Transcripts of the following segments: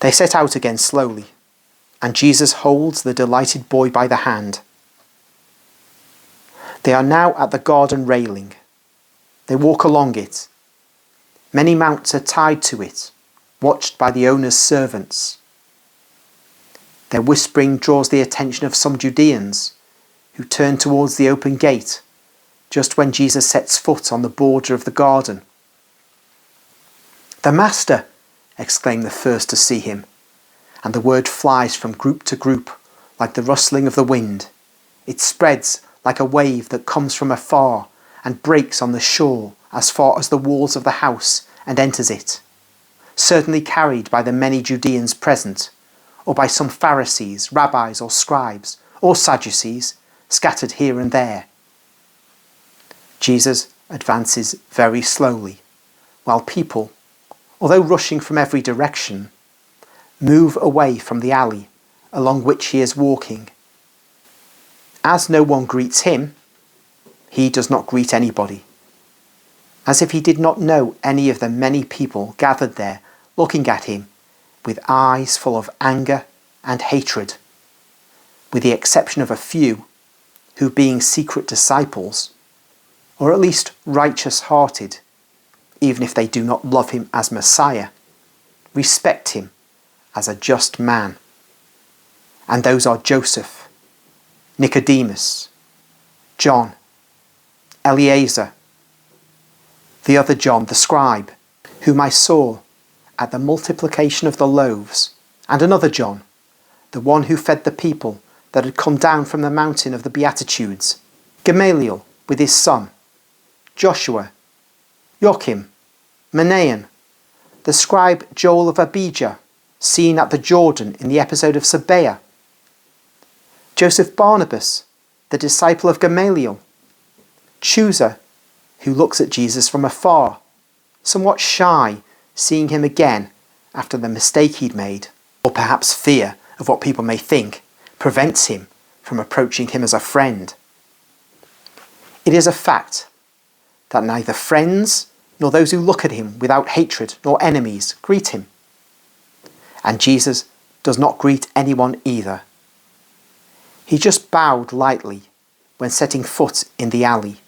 They set out again slowly, and Jesus holds the delighted boy by the hand. They are now at the garden railing. They walk along it. Many mounts are tied to it, watched by the owner's servants. Their whispering draws the attention of some Judeans, who turn towards the open gate just when Jesus sets foot on the border of the garden. "The Master!" exclaim the first to see him, and the word flies from group to group like the rustling of the wind. It spreads like a wave that comes from afar and breaks on the shore as far as the walls of the house and enters it, certainly carried by the many Judeans present, or by some Pharisees, rabbis or scribes, or Sadducees, scattered here and there. Jesus advances very slowly, while people, although rushing from every direction, move away from the alley along which he is walking. As no one greets him, he does not greet anybody, as if he did not know any of the many people gathered there looking at him with eyes full of anger and hatred, with the exception of a few who, being secret disciples, or at least righteous-hearted, even if they do not love him as Messiah, respect him as a just man. And those are Joseph, Nicodemus, John, Eleazar, the other John, the scribe, whom I saw at the multiplication of the loaves, and another John, the one who fed the people that had come down from the mountain of the Beatitudes, Gamaliel with his son, Joshua, Joachim, Manaen, the scribe Joel of Abijah, seen at the Jordan in the episode of Sabaea, Joseph Barnabas, the disciple of Gamaliel, Chusa, who looks at Jesus from afar, somewhat shy, seeing him again after the mistake he'd made, or perhaps fear of what people may think prevents him from approaching him as a friend. It is a fact that neither friends nor those who look at him without hatred nor enemies greet him. And Jesus does not greet anyone either. He just bowed lightly when setting foot in the alley.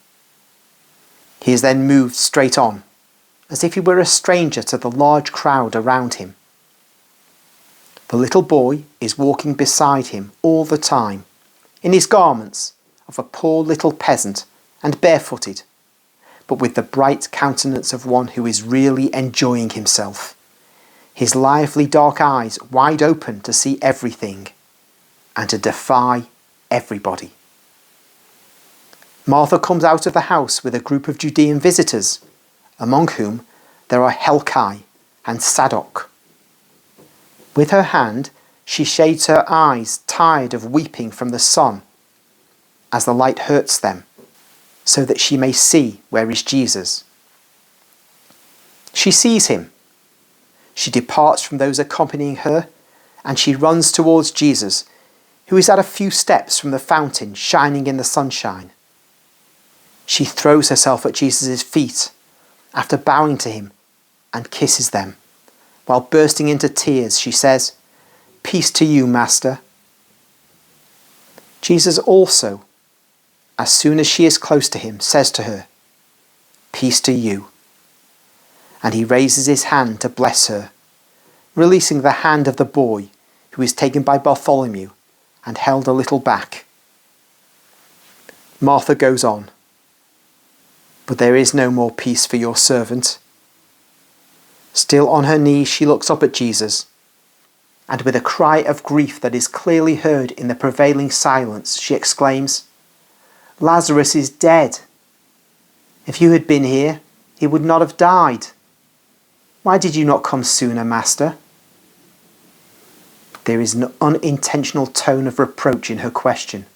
He is then moved straight on, as if he were a stranger to the large crowd around him. The little boy is walking beside him all the time, in his garments of a poor little peasant and barefooted, but with the bright countenance of one who is really enjoying himself, his lively dark eyes wide open to see everything and to defy everybody. Martha comes out of the house with a group of Judean visitors, among whom there are Helkai and Sadok. With her hand, she shades her eyes, tired of weeping from the sun, as the light hurts them, so that she may see where is Jesus. She sees him. She departs from those accompanying her, and she runs towards Jesus, who is at a few steps from the fountain shining in the sunshine. She throws herself at Jesus' feet after bowing to him and kisses them. While bursting into tears, she says, "Peace to you, Master." Jesus also, as soon as she is close to him, says to her, "Peace to you." And he raises his hand to bless her, releasing the hand of the boy, who is taken by Bartholomew and held a little back. Martha goes on, "But there is no more peace for your servant." Still on her knees, she looks up at Jesus, and with a cry of grief that is clearly heard in the prevailing silence, she exclaims, "Lazarus is dead. If you had been here, he would not have died. Why did you not come sooner, Master?" There is an unintentional tone of reproach in her question.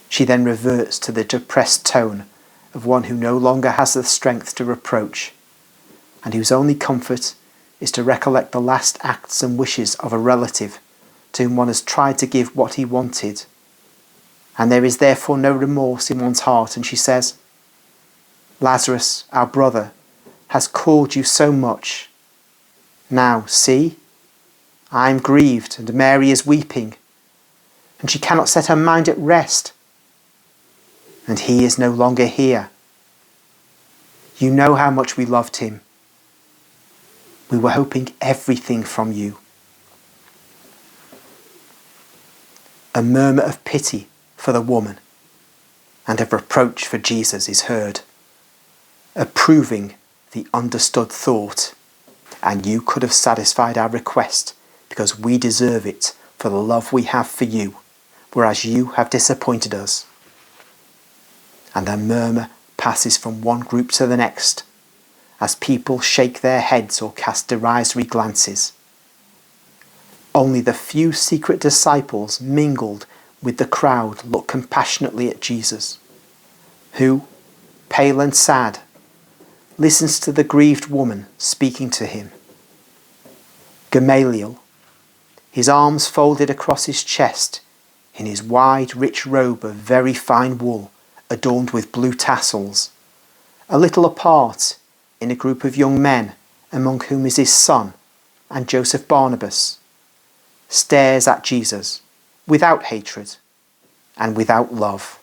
She then reverts to the depressed tone of one who no longer has the strength to reproach, and whose only comfort is to recollect the last acts and wishes of a relative to whom one has tried to give what he wanted. And there is therefore no remorse in one's heart, and she says, "Lazarus, our brother, has called you so much. Now, see, I am grieved, and Mary is weeping, and she cannot set her mind at rest. And he is no longer here. You know how much we loved him. We were hoping everything from you." A murmur of pity for the woman and of reproach for Jesus is heard, approving the understood thought, "And you could have satisfied our request because we deserve it for the love we have for you, whereas you have disappointed us." And the murmur passes from one group to the next as people shake their heads or cast derisory glances. Only the few secret disciples mingled with the crowd look compassionately at Jesus, who, pale and sad, listens to the grieved woman speaking to him. Gamaliel, his arms folded across his chest, in his wide, rich robe of very fine wool adorned with blue tassels, a little apart in a group of young men among whom is his son and Joseph Barnabas, stares at Jesus without hatred and without love.